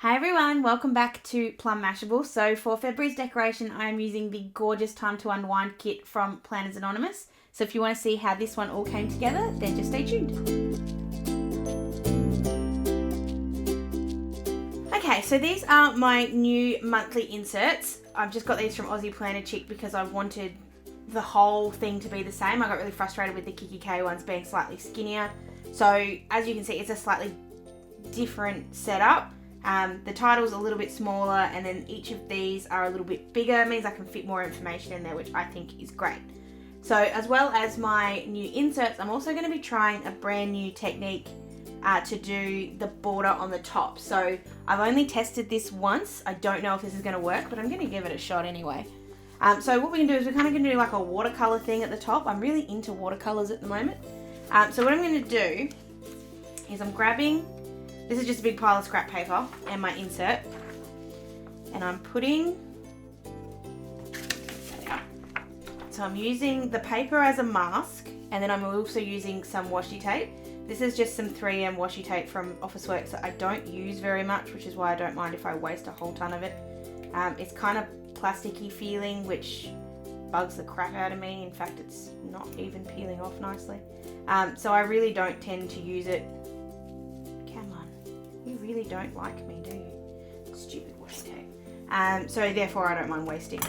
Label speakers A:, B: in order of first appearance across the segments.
A: Hi everyone, welcome back to Plum Mashable. So for February's decoration, I am using the gorgeous Time to Unwind kit from Planners Anon. So if you want to see how this one all came together, then just stay tuned. Okay, so these are my new monthly inserts. I've just got these from Aussie Planner Chick because I wanted the whole thing to be the same. I got really frustrated with the Kikki.k ones being slightly skinnier. So as you can see, it's a slightly different setup. The title's a little bit smaller, and then each of these are a little bit bigger. It means I can fit more information in there, which I think is great. So as well as my new inserts, I'm also going to be trying a brand new technique to do the border on the top. So I've only tested this once. I don't know if this is going to work, but I'm going to give it a shot anyway. So what we can do is we're kind of going to do like a watercolour thing at the top. I'm really into watercolours at the moment. So what I'm going to do is I'm grabbing, this is just a big pile of scrap paper and my insert, and I'm putting, so I'm using the paper as a mask, and then I'm also using some washi tape. This is just some 3M washi tape from Officeworks that I don't use very much, which is why I don't mind if I waste a whole ton of it. It's kind of plasticky feeling, which bugs the crap out of me. In fact, it's not even peeling off nicely. So I really don't tend to use it. You really don't like me, do you? Stupid washi tape. So therefore I don't mind wasting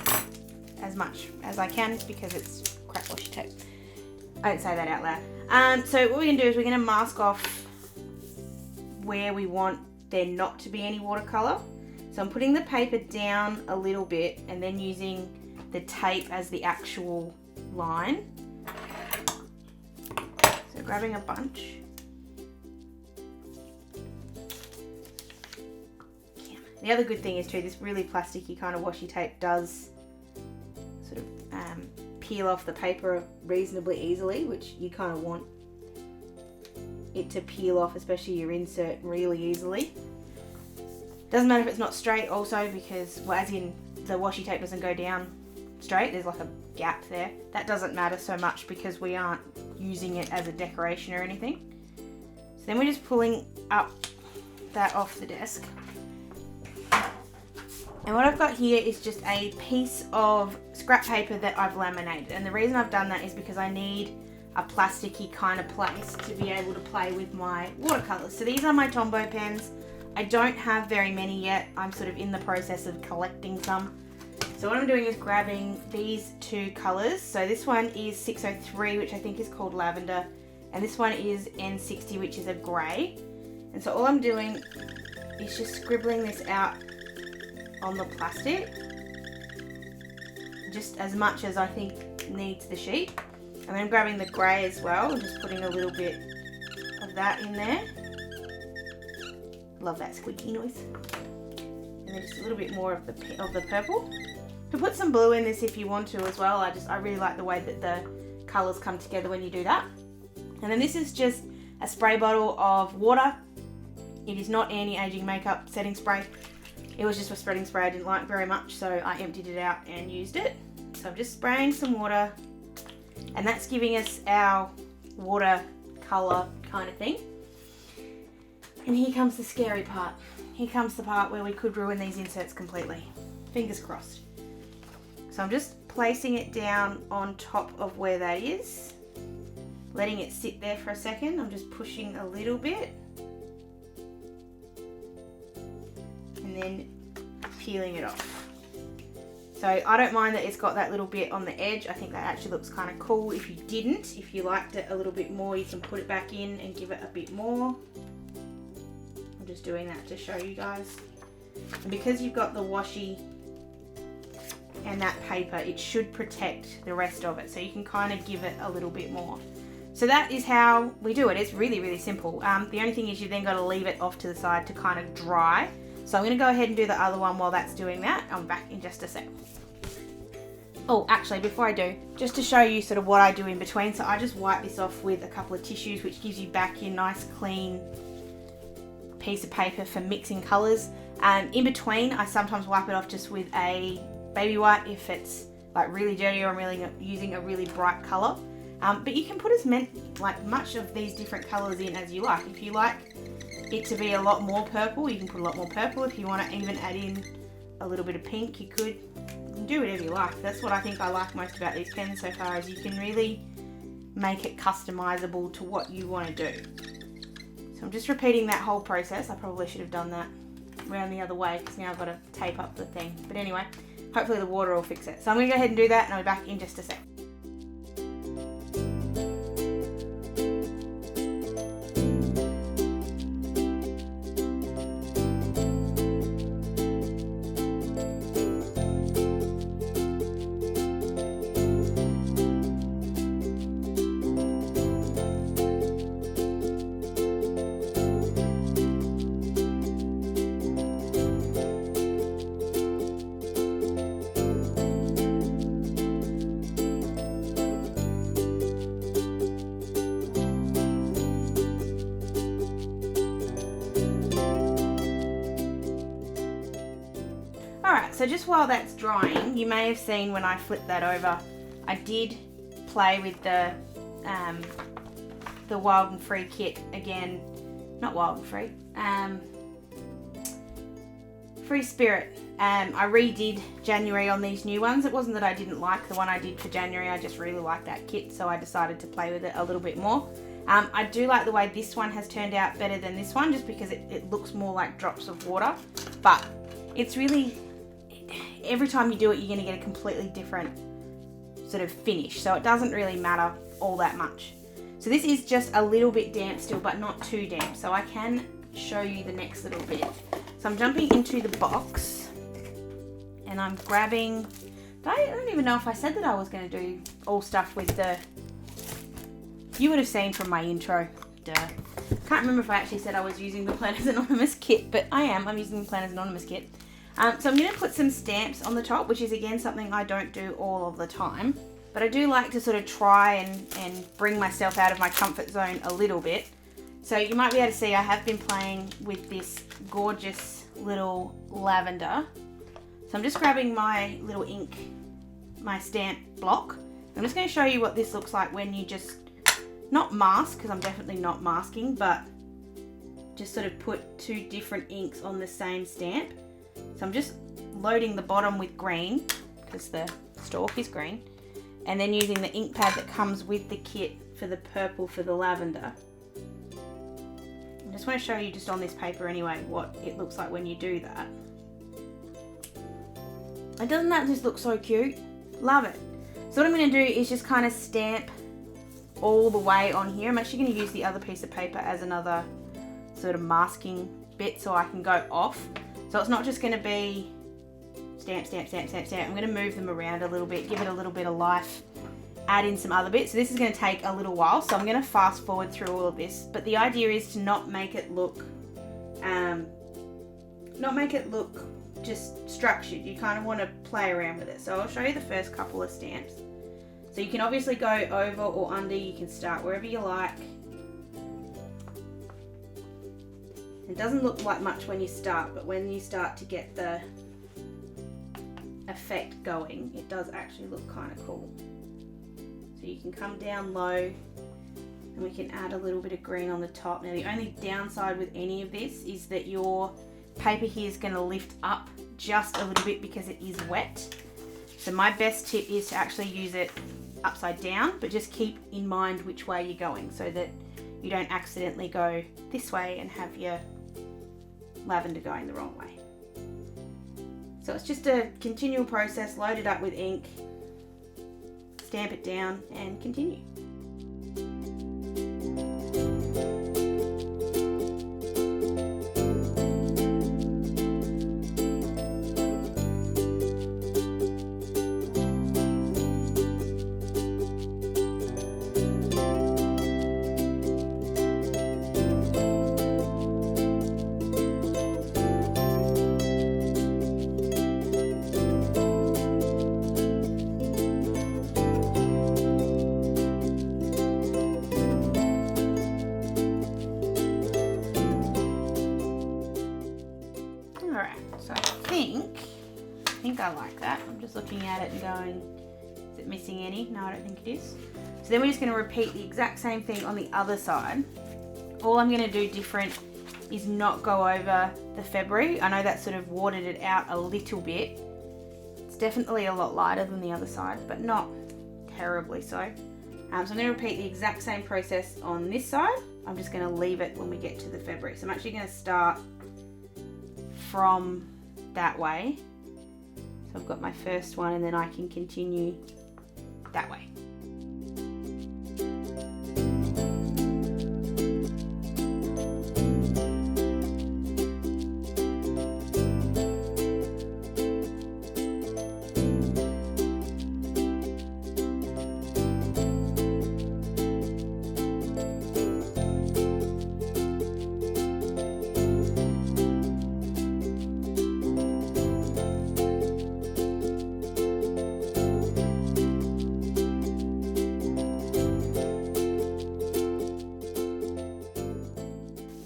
A: as much as I can because it's crap washi tape. I don't say that out loud. So what we're going to do is we're going to mask off where we want there not to be any watercolour. So I'm putting the paper down a little bit and then using the tape as the actual line. So grabbing a bunch. The other good thing is too, this really plasticky kind of washi tape does sort of peel off the paper reasonably easily, which you kind of want it to peel off, especially your insert, really easily. Doesn't matter if it's not straight also, because, well, as in the washi tape doesn't go down straight, there's like a gap there. That doesn't matter so much because we aren't using it as a decoration or anything. So then we're just pulling up that off the desk. And what I've got here is just a piece of scrap paper that I've laminated. And the reason I've done that is because I need a plasticky kind of place to be able to play with my watercolours. So these are my Tombow pens. I don't have very many yet. I'm sort of in the process of collecting some. So what I'm doing is grabbing these two colours. So this one is 603, which I think is called lavender. And this one is N60, which is a grey. And so all I'm doing is just scribbling this out on the plastic, just as much as I think needs the sheet. And then I'm grabbing the grey as well and just putting a little bit of that in there. Love that squeaky noise. And then just a little bit more of the purple. You can put some blue in this if you want to as well. I really like the way that the colours come together when you do that. And then this is just a spray bottle of water. It is not anti-aging makeup setting spray. It was just a spreading spray I didn't like very much, so I emptied it out and used it. So I'm just spraying some water, and that's giving us our watercolour kind of thing. And here comes the scary part. Here comes the part where we could ruin these inserts completely. Fingers crossed. So I'm just placing it down on top of where that is, letting it sit there for a second. I'm just pushing a little bit. And then peeling it off. So I don't mind that it's got that little bit on the edge. I think that actually looks kind of cool. If you didn't, if you liked it a little bit more, you can put it back in and give it a bit more. I'm just doing that to show you guys. And because you've got the washi and that paper, it should protect the rest of it. So you can kind of give it a little bit more. So that is how we do it. It's really, really simple. The only thing is you've then got to leave it off to the side to kind of dry. So I'm going to go ahead and do the other one while that's doing that. I'm back in just a sec. Oh, actually, before I do, just to show you sort of what I do in between. So I just wipe this off with a couple of tissues, which gives you back your nice clean piece of paper for mixing colours. In between, I sometimes wipe it off just with a baby wipe if it's like really dirty or I'm really using a really bright colour. But you can put as much of these different colours in as you like. it to be a lot more purple, you can put a lot more purple. If you want to even add in a little bit of pink, you could. You can do whatever you like. That's what I think I like most about these pens so far, is you can really make it customizable to what you want to do. So I'm just repeating that whole process. I probably should have done that around the other way, because now I've got to tape up the thing. But anyway, hopefully the water will fix it. So I'm going to go ahead and do that, and I'll be back in just a sec. So just while that's drying, you may have seen when I flipped that over, I did play with the Wild and Free kit again. Not Wild and Free, Free Spirit. I redid January on these new ones. It wasn't that I didn't like the one I did for January, I just really like that kit, so I decided to play with it a little bit more. I do like the way this one has turned out better than this one, just because it looks more like drops of water, but it's really, every time you do it, you're going to get a completely different sort of finish. So it doesn't really matter all that much. So this is just a little bit damp still, but not too damp. So I can show you the next little bit. So I'm jumping into the box and I'm grabbing, I don't even know if I said that I was going to do all stuff with the, you would have seen from my intro, duh. Can't remember if I actually said I was using the Planners Anonymous kit, but I'm using the Planners Anonymous kit. So I'm going to put some stamps on the top, which is again something I don't do all of the time. But I do like to sort of try and bring myself out of my comfort zone a little bit. So you might be able to see I have been playing with this gorgeous little lavender. So I'm just grabbing my little ink, my stamp block. I'm just going to show you what this looks like when you just, not mask, because I'm definitely not masking, but just sort of put two different inks on the same stamp. So I'm just loading the bottom with green, because the stalk is green, and then using the ink pad that comes with the kit for the purple for the lavender. I just want to show you just on this paper anyway what it looks like when you do that. And doesn't that just look so cute? Love it. So what I'm going to do is just kind of stamp all the way on here. I'm actually going to use the other piece of paper as another sort of masking bit so I can go off. So it's not just going to be stamp, stamp, stamp, stamp, stamp. I'm going to move them around a little bit, give it a little bit of life, add in some other bits. So this is going to take a little while, so I'm going to fast forward through all of this. But the idea is to not make it look just structured. You kind of want to play around with it. So I'll show you the first couple of stamps. So you can obviously go over or under. You can start wherever you like. It doesn't look like much when you start, but when you start to get the effect going, it does actually look kind of cool. So you can come down low and we can add a little bit of green on the top. Now the only downside with any of this is that your paper here is going to lift up just a little bit because it is wet. So my best tip is to actually use it upside down, but just keep in mind which way you're going so that you don't accidentally go this way and have your lavender going the wrong way. So it's just a continual process. Load it up with ink, stamp it down and continue. I think I like that. I'm just looking at it and going, is it missing any? No, I don't think it is. So then we're just going to repeat the exact same thing on the other side. All I'm going to do different is not go over the February. I know that sort of watered it out a little bit. It's definitely a lot lighter than the other side, but not terribly so. So I'm going to repeat the exact same process on this side. I'm just going to leave it when we get to the February. So I'm actually going to start from that way. So I've got my first one and then I can continue that way.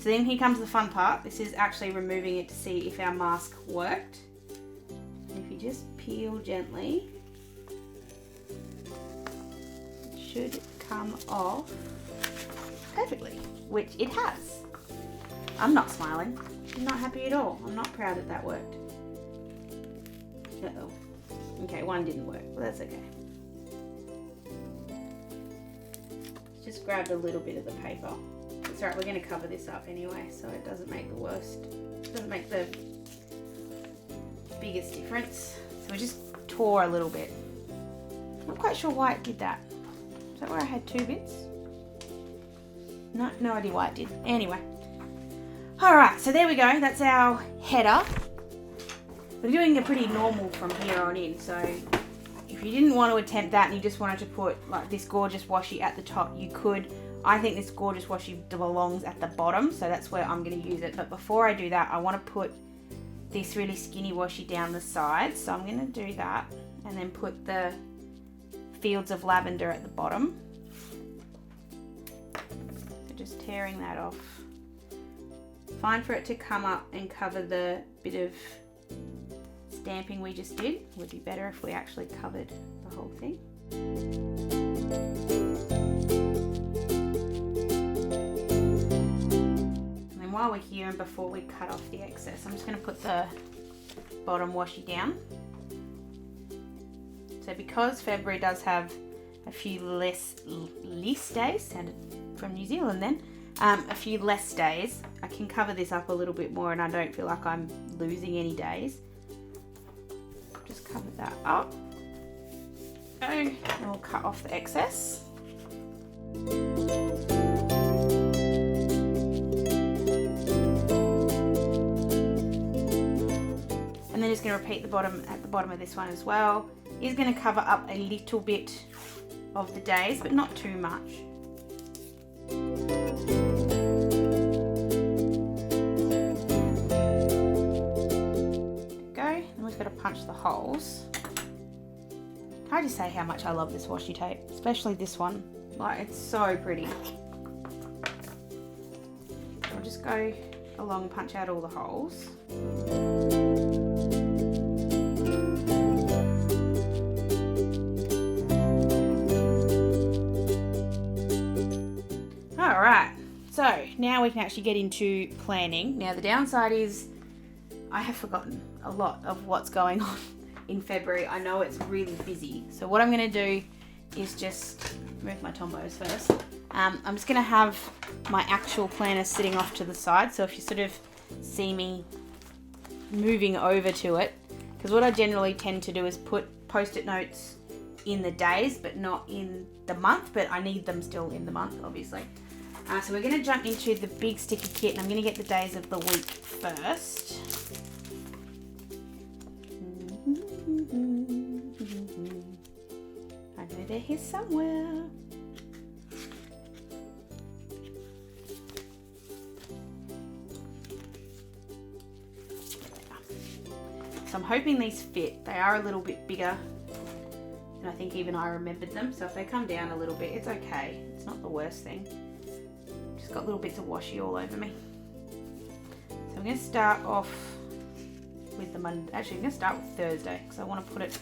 A: So then here comes the fun part. This is actually removing it to see if our mask worked. If you just peel gently, it should come off perfectly, which it has. I'm not smiling. I'm not happy at all. I'm not proud that worked. Uh-oh. Okay, one didn't work, but that's okay. Just grabbed a little bit of the paper. It's alright, we're going to cover this up anyway, so it doesn't make the worst, doesn't make the biggest difference. So we just tore a little bit. I'm not quite sure why it did that. Is that where I had two bits? No idea why it did. Anyway. Alright, so there we go. That's our header. We're doing a pretty normal from here on in, so if you didn't want to attempt that and you just wanted to put like this gorgeous washi at the top, you could. I think this gorgeous washi belongs at the bottom, so that's where I'm going to use it. But before I do that, I want to put this really skinny washi down the side. So I'm going to do that and then put the fields of lavender at the bottom. So just tearing that off. Fine for it to come up and cover the bit of stamping we just did. It would be better if we actually covered the whole thing. While we're here and before we cut off the excess, I'm just going to put the bottom washi down. So because February does have a few less days, sounded from New Zealand then, a few less days, I can cover this up a little bit more and I don't feel like I'm losing any days. Just cover that up. And we'll cut off the excess. And then just going to repeat the bottom at the bottom of this one as well. Is going to cover up a little bit of the days, but not too much. There we go. And we've got to punch the holes. Can I just say how much I love this washi tape, especially this one. Like, it's so pretty. I'll just go along and punch out all the holes. Alright, so now we can actually get into planning. Now the downside is I have forgotten a lot of what's going on in February. I know it's really busy. So what I'm going to do is just move my Tombows first. I'm just going to have my actual planner sitting off to the side. So if you sort of see me moving over to it, because what I generally tend to do is put post-it notes in the days, but not in the month, but I need them still in the month, obviously. So we're going to jump into the big sticky kit, and I'm going to get the days of the week first. I know they're here somewhere. So I'm hoping these fit. They are a little bit bigger than I think even I remembered them. So if they come down a little bit, it's okay. It's not the worst thing. Just got little bits of washi all over me. So I'm going to start off with the Monday. Actually, I'm going to start with Thursday because I want to put it.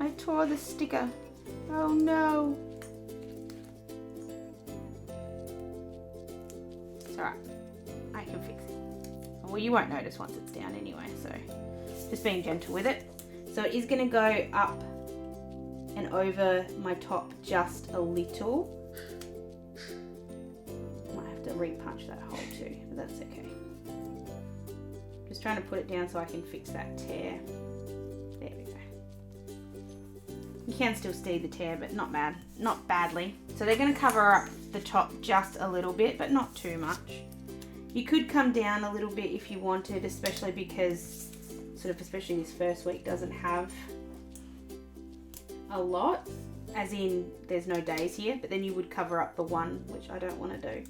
A: I tore the sticker. Oh no. It's alright. I can fix it. Well, you won't notice once it's down anyway, so just being gentle with it. So it is going to go up and over my top just a little. Might have to repunch that hole too, but that's okay. Just trying to put it down so I can fix that tear. There we go. You can still see the tear, but not badly. So they're going to cover up the top just a little bit, but not too much. You could come down a little bit if you wanted, especially because especially this first week doesn't have a lot, as in there's no days here, but then you would cover up the one, which I don't want to do.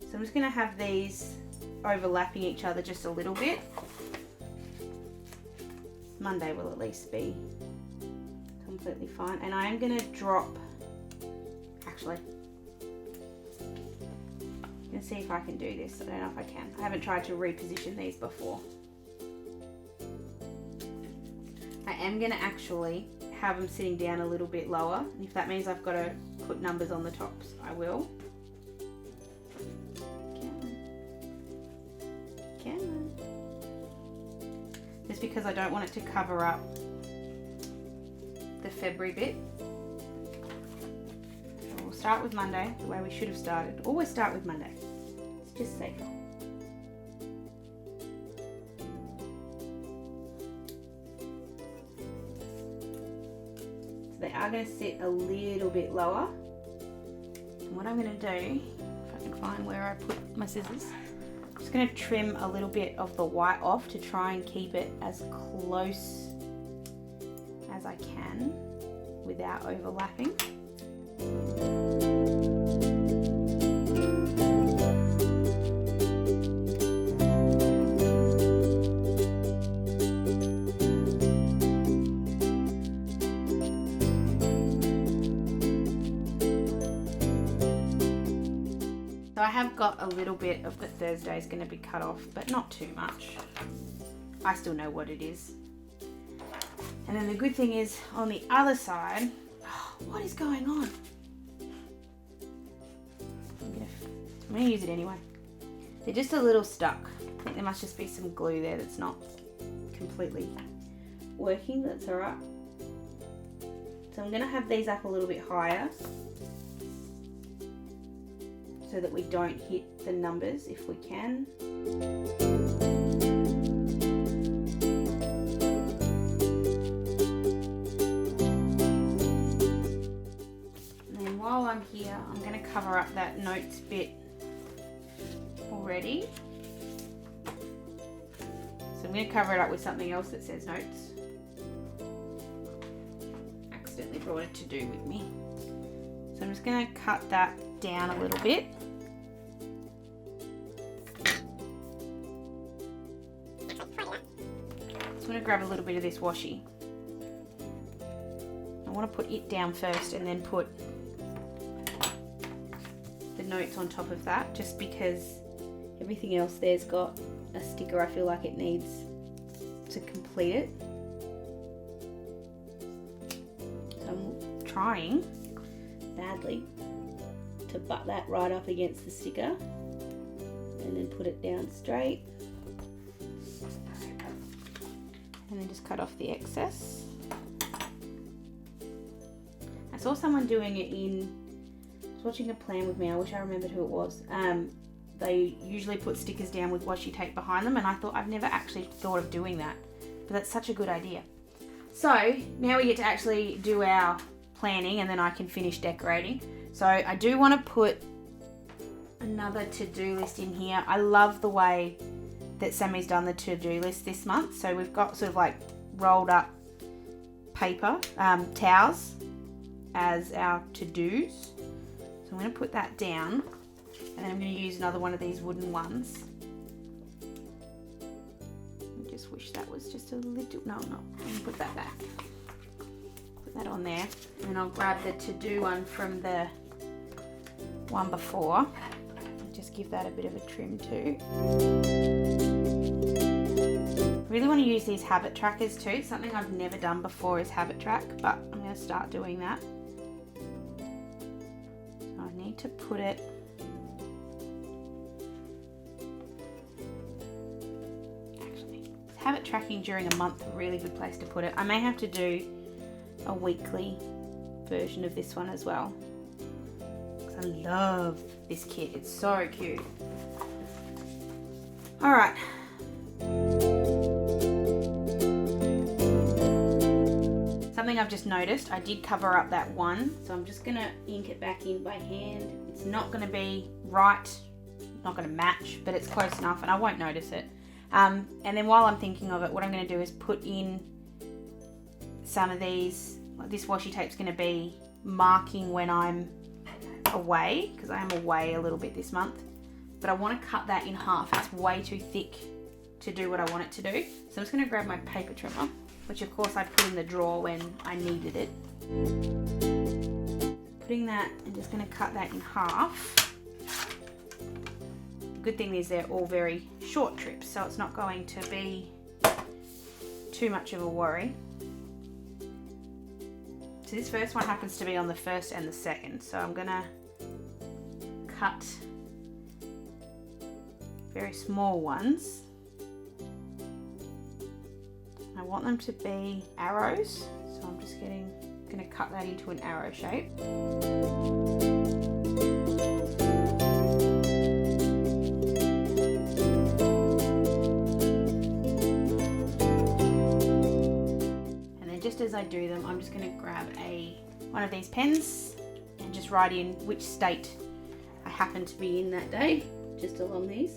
A: So I'm just going to have these overlapping each other just a little bit. Monday will at least be completely fine, and I am going to drop, actually, I'm going to see if I can do this. I don't know if I can. I haven't tried to reposition these before. I am going to actually have them sitting down a little bit lower, and if that means I've got to put numbers on the tops, I will. Come on. Just because I don't want it to cover up the February bit. So we'll start with Monday, the way we should have started. Always start with Monday. It's just safer. They are going to sit a little bit lower. And what I'm going to do, if I can find where I put my scissors, I'm just going to trim a little bit of the white off to try and keep it as close as I can without overlapping. So I have got a little bit of the Thursday is going to be cut off, but not too much. I still know what it is. And then the good thing is on the other side, oh, what is going on? I'm going to use it anyway. They're just a little stuck. I think there must just be some glue there that's not completely working. That's alright. So I'm going to have these up a little bit higher, so that we don't hit the numbers if we can. And then while I'm here, I'm going to cover up that notes bit already. So I'm going to cover it up with something else that says notes. Accidentally brought a to-do with me. So I'm just going to cut that down a little bit. I'm going to grab a little bit of this washi. I want to put it down first and then put the notes on top of that, just because everything else there's got a sticker I feel like it needs to complete it. So I'm trying badly to butt that right up against the sticker and then put it down straight. And then just cut off the excess. I saw someone doing it I was watching a Plan with me, I wish I remembered who it was. They usually put stickers down with washi tape behind them, and I thought, I've never actually thought of doing that, but that's such a good idea. So now we get to actually do our planning, and then I can finish decorating. So I do want to put another to-do list in here. I love the way that Sammy's done the to-do list this month. So we've got sort of like rolled up paper, towels as our to-dos. So I'm going to put that down, and then I'm going to use another one of these wooden ones. I just wish that was just a little, no, I'm going to put that back. Put that on there, and then I'll grab the to-do one from the one before. Just give that a bit of a trim too. I really want to use these habit trackers too. Something I've never done before is habit track, but I'm going to start doing that. So I need to put it Habit tracking during a month, a really good place to put it. I may have to do a weekly version of this one as well, because I love this kit. It's so cute. All right. Something I've just noticed, I did cover up that one, so I'm just gonna ink it back in by hand. It's not gonna be right, not gonna match, but it's close enough and I won't notice it. And then while I'm thinking of it, what I'm gonna do is put in some of these, like this washi tape's gonna be marking when I'm away, because I am away a little bit this month, but I wanna cut that in half. It's way too thick to do what I want it to do. So I'm just gonna grab my paper trimmer, which of course I put in the drawer when I needed it. Putting that, and just gonna cut that in half. The good thing is they're all very short trips, so it's not going to be too much of a worry. So this first one happens to be on the 1st and the 2nd, so I'm gonna cut very small ones. I want them to be arrows, so I'm just gonna cut that into an arrow shape. And then just as I do them, I'm just gonna grab one of these pens and just write in which state I happen to be in that day, just along these.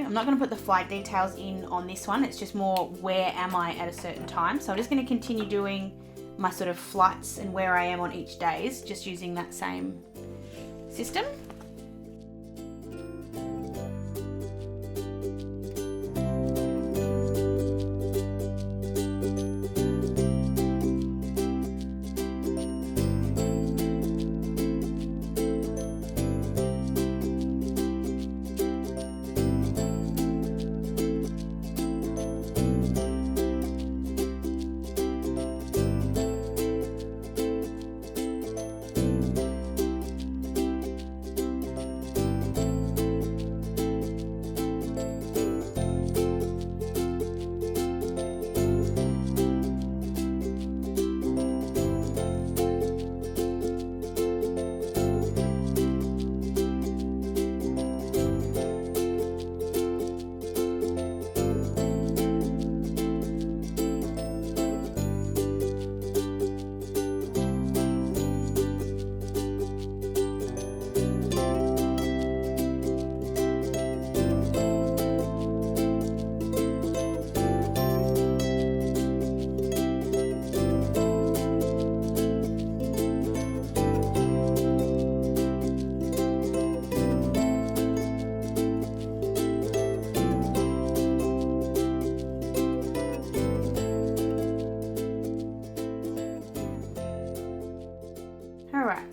A: I'm not going to put the flight details in on this one, it's just more where am I at a certain time. So I'm just going to continue doing my sort of flights and where I am on each days, just using that same system.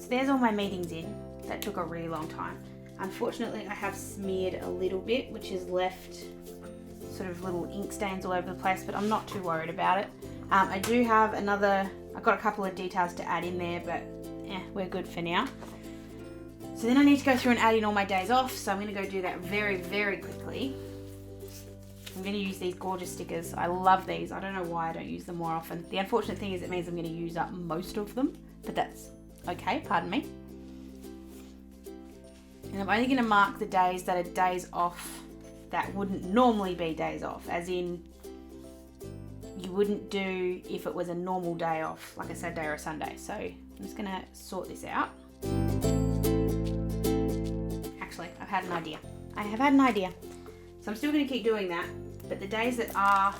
A: There's all my meetings in. That took a really long time. Unfortunately, I have smeared a little bit, which has left sort of little ink stains all over the place, but I'm not too worried about it. I do have I've got a couple of details to add in there, but we're good for now. So then I need to go through and add in all my days off, so I'm going to go do that very, very quickly. I'm going to use these gorgeous stickers. I love these. I don't know why I don't use them more often. The unfortunate thing is it means I'm going to use up most of them, but that's okay, pardon me. And I'm only going to mark the days that are days off that wouldn't normally be days off, as in you wouldn't do if it was a normal day off, like a Saturday or a Sunday. So I'm just going to sort this out. Actually, I've had an idea. I have had an idea. So I'm still going to keep doing that, but the days that are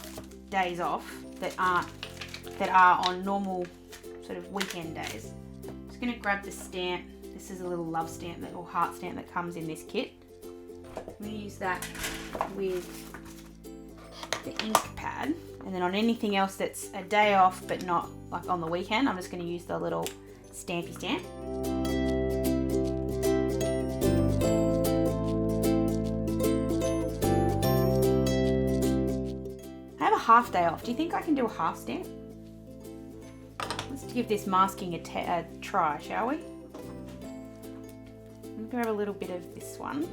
A: days off, that are on normal sort of weekend days, going to grab the stamp. This is a little love stamp, that little heart stamp that comes in this kit. I'm going to use that with the ink pad, and then on anything else that's a day off but not like on the weekend, I'm just going to use the little stampy stamp. I have a half day off. Do you think I can do a half stamp? Let's give this masking a try, shall we? I'm gonna grab a little bit of this one.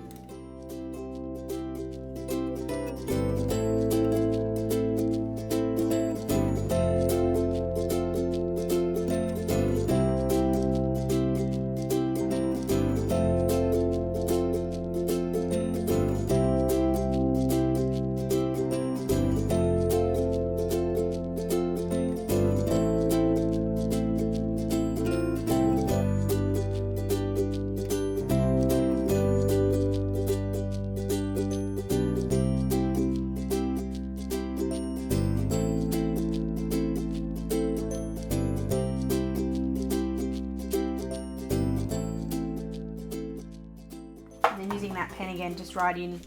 A: Using that pen again, just write in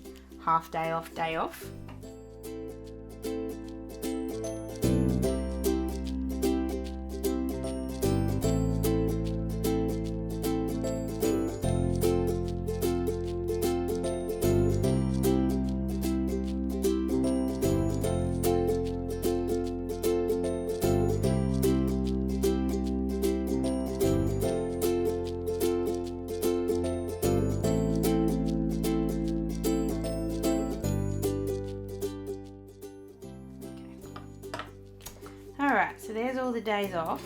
A: half day off, day off. Alright, so there's all the days off.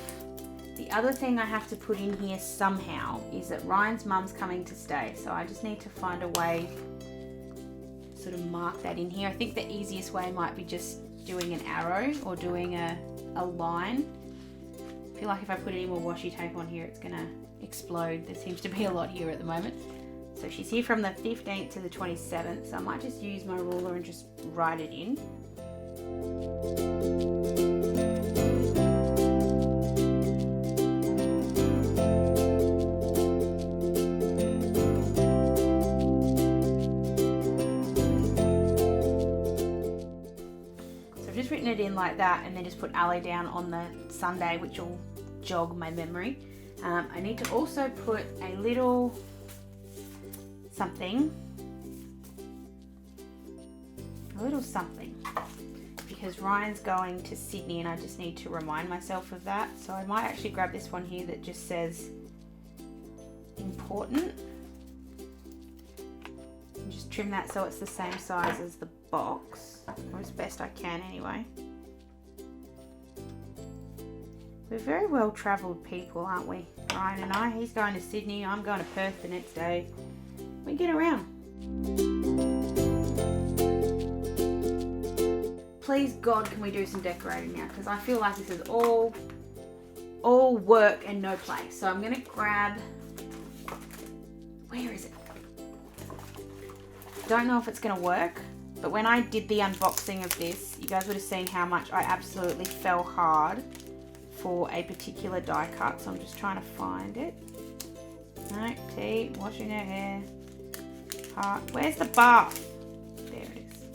A: The other thing I have to put in here somehow is that Ryan's mum's coming to stay, so I just need to find a way to sort of mark that in here. I think the easiest way might be just doing an arrow or doing a line. I feel like if I put any more washi tape on here, it's gonna explode. There seems to be a lot here at the moment. So she's here from the 15th to the 27th, so I might just use my ruler and just write it in. Written it in like that, and then just put Ali down on the Sunday, which will jog my memory. I need to also put a little something, because Ryan's going to Sydney and I just need to remind myself of that. So I might actually grab this one here that just says important and just trim that so it's the same size as the box, or as best I can anyway. We're very well travelled people, aren't we? Ryan and I. He's going to Sydney, I'm going to Perth the next day. We get around. Please God, can we do some decorating now? Because I feel like this is all work and no play. So I'm going to grab, where is it? Don't know if it's going to work. But when I did the unboxing of this, you guys would have seen how much I absolutely fell hard for a particular die cut. So I'm just trying to find it. No, T, washing her hair. Heart. Where's the bath? There it is.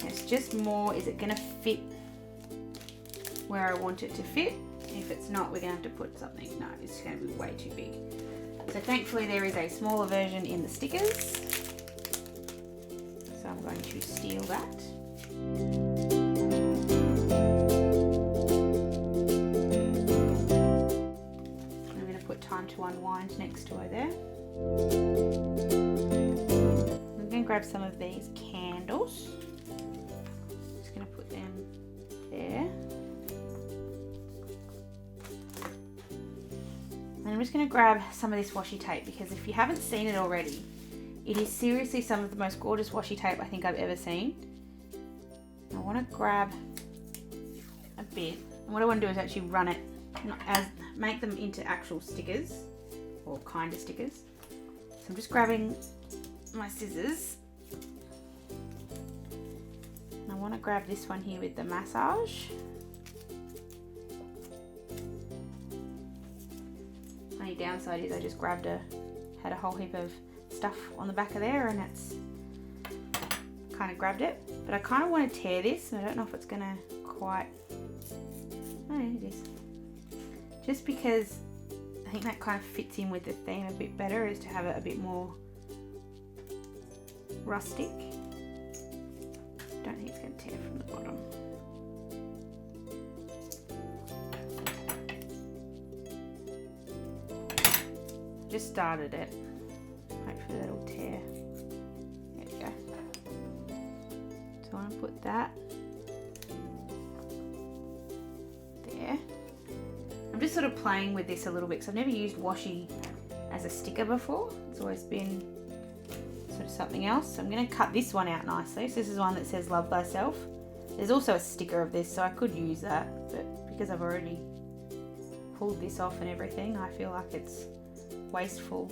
A: It's just more, is it going to fit where I want it to fit? If it's not, we're going to have to put something. No, it's going to be way too big. So thankfully there is a smaller version in the stickers. So I'm going to steal that. I'm going to put time to unwind next to her there. I'm going to grab some of these candles. Just going to put them there. And I'm just going to grab some of this washi tape, because if you haven't seen it already, it is seriously some of the most gorgeous washi tape I think I've ever seen. I want to grab a bit, and what I want to do is actually run it, make them into actual stickers, or kind of stickers. So I'm just grabbing my scissors. And I want to grab this one here with the massage. Only downside is I just had a whole heap of stuff on the back of there, and that's kind of grabbed it. But I kind of want to tear this, and I don't know if it's going to quite, oh it is. Just because I think that kind of fits in with the theme a bit better, is to have it a bit more rustic. Don't think it's going to tear from the bottom. Just started it. Hopefully that'll tear. There we go. So I want to put that there. I'm just sort of playing with this a little bit because I've never used washi as a sticker before. It's always been sort of something else. So I'm going to cut this one out nicely. So this is one that says love thyself. There's also a sticker of this, so I could use that, but because I've already pulled this off and everything, I feel like it's wasteful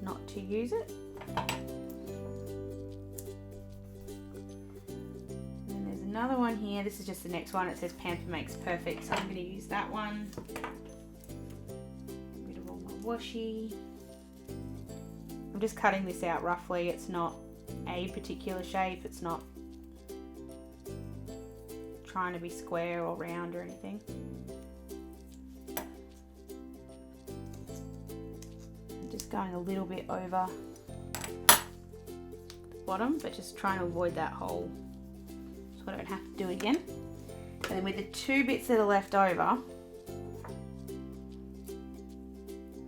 A: not to use it. And then there's another one here. This is just the next one. It says Pamper Makes Perfect, so I'm going to use that one. Get rid of all my washi. I'm just cutting this out roughly. It's not a particular shape. It's not trying to be square or round or anything. I'm just going a little bit over the bottom, but just trying to avoid that hole so I don't have to do it again. And then with the two bits that are left over,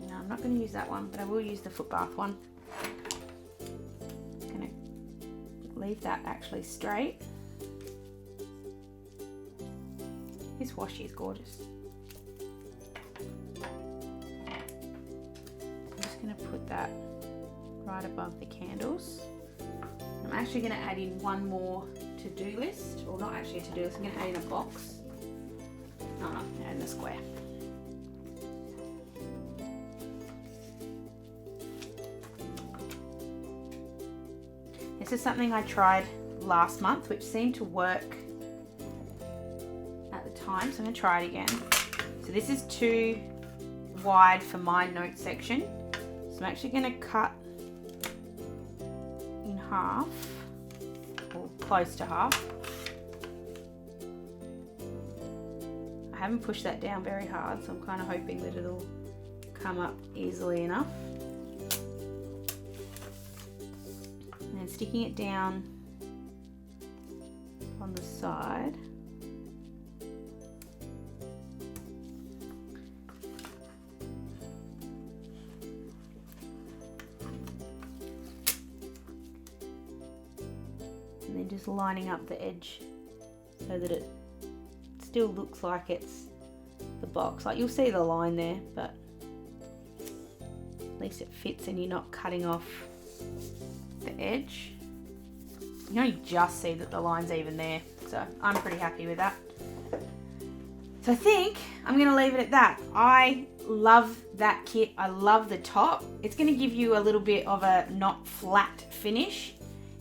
A: no, I'm not going to use that one, but I will use the foot bath one. I'm going to leave that actually straight. This washi is gorgeous. I'm just going to put that right above the candles. I'm actually going to add in one more to-do list, or not actually a to-do list, I'm going to add in a box. No, I'm going to add in a square. This is something I tried last month, which seemed to work at the time, so I'm going to try it again. So this is too wide for my note section, so I'm actually going to cut in half, or close to half. I haven't pushed that down very hard, so I'm kind of hoping that it'll come up easily enough. And then sticking it down on the side. And then just lining up the edge so that it still looks like it's the box. Like you'll see the line there, but at least it fits and you're not cutting off the edge. You can only just see that the line's even there, so I'm pretty happy with that. So I think I'm going to leave it at that. I love that kit. I love the top. It's going to give you a little bit of a not flat finish,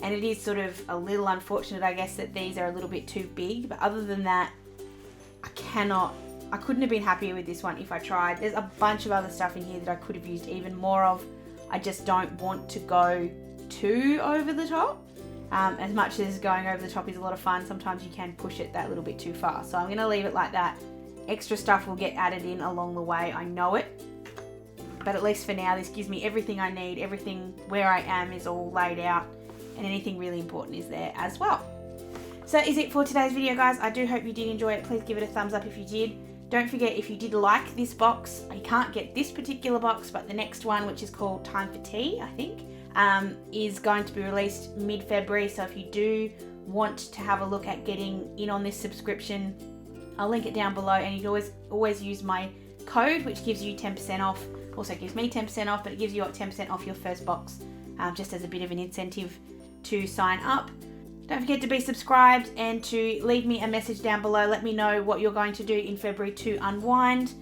A: and it is sort of a little unfortunate, I guess, that these are a little bit too big, but other than that, I couldn't have been happier with this one if I tried. There's a bunch of other stuff in here that I could have used even more of. I just don't want to go too over the top. As much as going over the top is a lot of fun, sometimes you can push it that little bit too far. So I'm going to leave it like that. Extra stuff will get added in along the way, I know it. But at least for now, this gives me everything I need. Everything where I am is all laid out, and anything really important is there as well. So that is it for today's video, guys. I do hope you did enjoy it. Please give it a thumbs up if you did. Don't forget, if you did like this box, you can't get this particular box, but the next one, which is called Time for Tea, I think, is going to be released mid-February. So if you do want to have a look at getting in on this subscription, I'll link it down below, and you can always use my code, which gives you 10% off. Also gives me 10% off, but it gives you 10% off your first box, just as a bit of an incentive to sign up. Don't forget to be subscribed and to leave me a message down below. Let me know what you're going to do in February to unwind.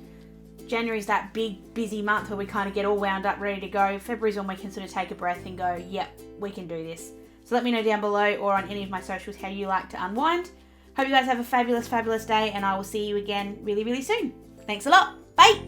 A: January is that big, busy month where we kind of get all wound up, ready to go. February is when we can sort of take a breath and go, yep, we can do this. So let me know down below or on any of my socials how you like to unwind. Hope you guys have a fabulous, fabulous day, and I will see you again really, really soon. Thanks a lot. Bye.